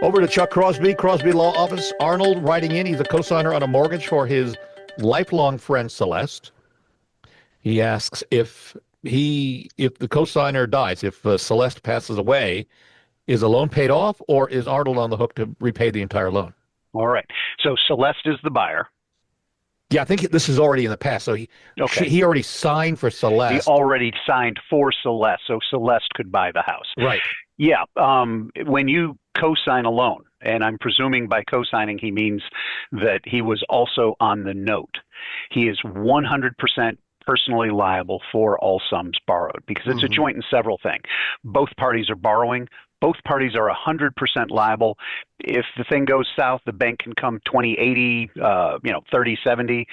Over to Chuck Crosby, Crosby Law Office. Arnold writing in. He's a cosigner on a mortgage for his lifelong friend Celeste. He asks if the cosigner dies, if Celeste passes away, is the loan paid off, or is Arnold on the hook to repay the entire loan? All right. So Celeste is the buyer. Yeah, I think this is already in the past. So he already signed for Celeste. He already signed for Celeste, so Celeste could buy the house. Right. Yeah. When you co-sign a loan, and I'm presuming by co-signing he means that he was also on the note, he is 100% personally liable for all sums borrowed, because it's a joint and several thing. Both parties are borrowing. Both parties are 100% liable. If the thing goes south, the bank can come 20/80, 30/70,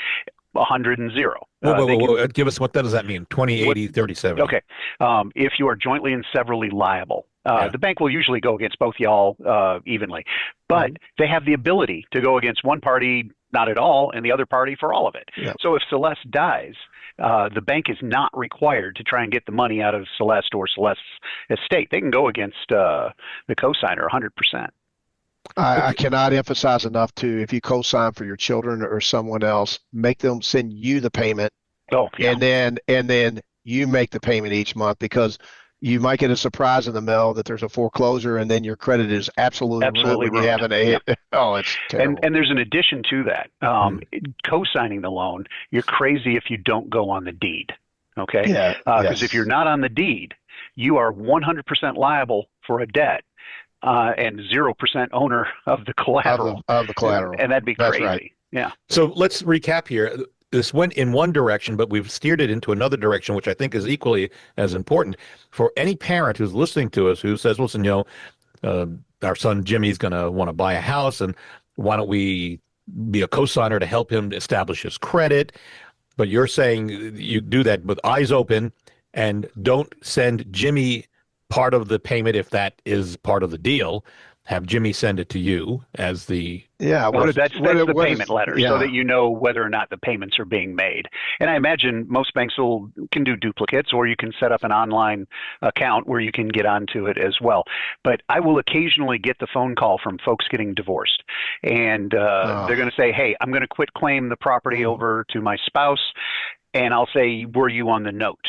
100 and 0. Whoa. Give us what does that mean? 20/80, 30/70. Okay. If you are jointly and severally liable, the bank will usually go against both y'all evenly, but they have the ability to go against one party not at all and the other party for all of it. Yeah. So if Celeste dies, the bank is not required to try and get the money out of Celeste or Celeste's estate. They can go against the cosigner 100%. I cannot emphasize enough, too, if you co-sign for your children or someone else, make them send you the payment. Oh, yeah. And then you make the payment each month, because you might get a surprise in the mail that there's a foreclosure, and then your credit is absolutely ruined when you haven't. Oh, it's terrible. And there's an addition to that. Co-signing the loan, you're crazy if you don't go on the deed. Okay? Yeah. Because if you're not on the deed, you are 100% liable for a debt. And 0% owner of the collateral. Of the collateral. And that'd be crazy. Right. Yeah. So let's recap here. This went in one direction, but we've steered it into another direction, which I think is equally as important. For any parent who's listening to us who says, listen, our son Jimmy's going to want to buy a house, and why don't we be a cosigner to help him establish his credit? But you're saying you do that with eyes open, and don't send Jimmy part of the payment if that is part of the deal. Have Jimmy send it to you as the that's the payment letter, so that you know whether or not the payments are being made. And I imagine most banks can do duplicates, or you can set up an online account where you can get onto it as well. But I will occasionally get the phone call from folks getting divorced, and they're going to say, "Hey, I'm going to quit claim the property over to my spouse," and I'll say, "Were you on the note?"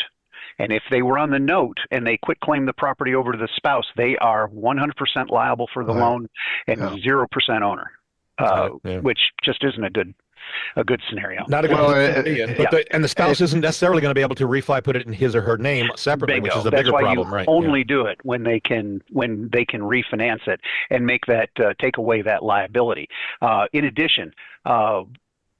And if they were on the note and they quit claim the property over to the spouse, they are 100% liable for the loan and 0% owner, which just isn't a good scenario. Not a good scenario. And the spouse isn't necessarily going to be able to put it in his or her name separately, which is a bigger problem, right? Only do it when they can refinance it and make that take away that liability. In addition,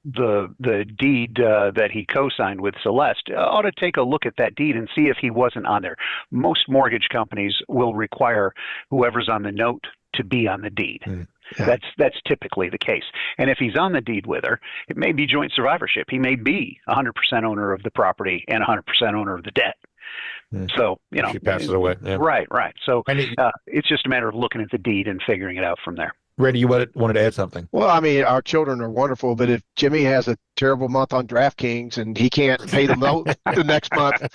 the deed that he co-signed with Celeste ought to take a look at that deed and see if he wasn't on there. Most mortgage companies will require whoever's on the note to be on the deed. That's typically the case. And if he's on the deed with her, it may be joint survivorship. He may be 100% owner of the property and 100% owner of the debt. So, if she passes away. Yeah. Right. So it's just a matter of looking at the deed and figuring it out from there. Randy, you wanted to add something? Well, I mean, our children are wonderful, but if Jimmy has a terrible month on DraftKings and he can't pay the note the next month,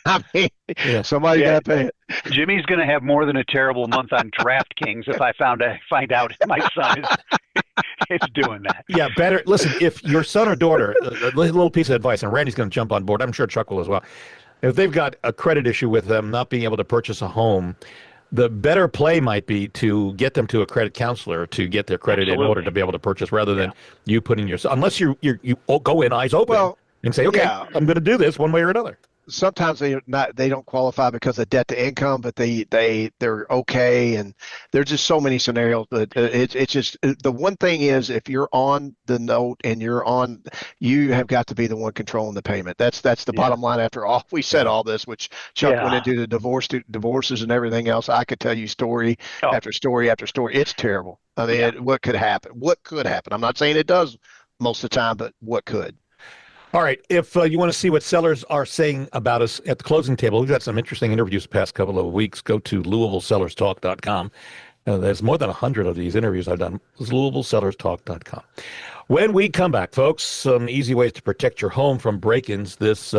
I mean, somebody got to pay it. Jimmy's going to have more than a terrible month on DraftKings if I find out my son is doing that. Yeah, better. Listen, if your son or daughter, a little piece of advice, and Randy's going to jump on board, I'm sure Chuck will as well. If they've got a credit issue with them not being able to purchase a home, the better play might be to get them to a credit counselor to get their credit in order to be able to purchase, rather than you putting yourself, unless you go in eyes open and say, okay, I'm going to do this one way or another. Sometimes they don't qualify because of debt to income, but they're okay, and there's just so many scenarios. But it's just, the one thing is, if you're on the note and you have got to be the one controlling the payment. That's the bottom line. After all we said, all this, which Chuck went into the divorces and everything else, I could tell you story after story after story. It's terrible. I mean, what could happen? What could happen? I'm not saying it does most of the time, but what could? All right. If you want to see what sellers are saying about us at the closing table, we've got some interesting interviews the past couple of weeks. Go to LouisvilleSellersTalk.com. There's more than 100 of these interviews I've done. It's LouisvilleSellersTalk.com. When we come back, folks, some easy ways to protect your home from break-ins this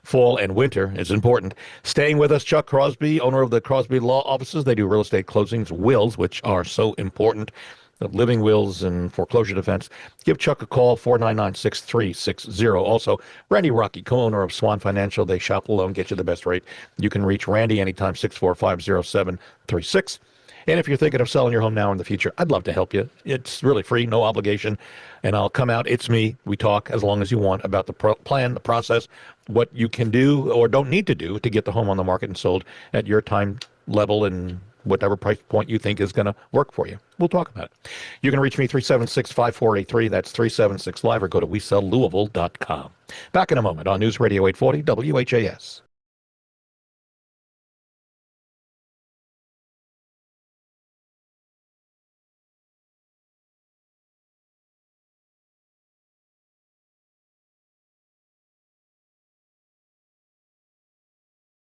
fall and winter is important. Staying with us, Chuck Crosby, owner of the Crosby Law Offices. They do real estate closings, wills, which are so important, the living wills and foreclosure defense. Give Chuck a call, 499-6360. Also, Randy Rocky, co-owner of Swan Financial. They shop alone, get you the best rate. You can reach Randy anytime, 645-0736. And if you're thinking of selling your home now or in the future, I'd love to help you. It's really free, no obligation. And I'll come out. It's me. We talk as long as you want about the plan, the process, what you can do or don't need to do to get the home on the market and sold at your time level and whatever price point you think is going to work for you. We'll talk about it. You can reach me 376-5483. That's 376 Live, or go to WeSellLouisville.com. Back in a moment on News Radio 840 WHAS.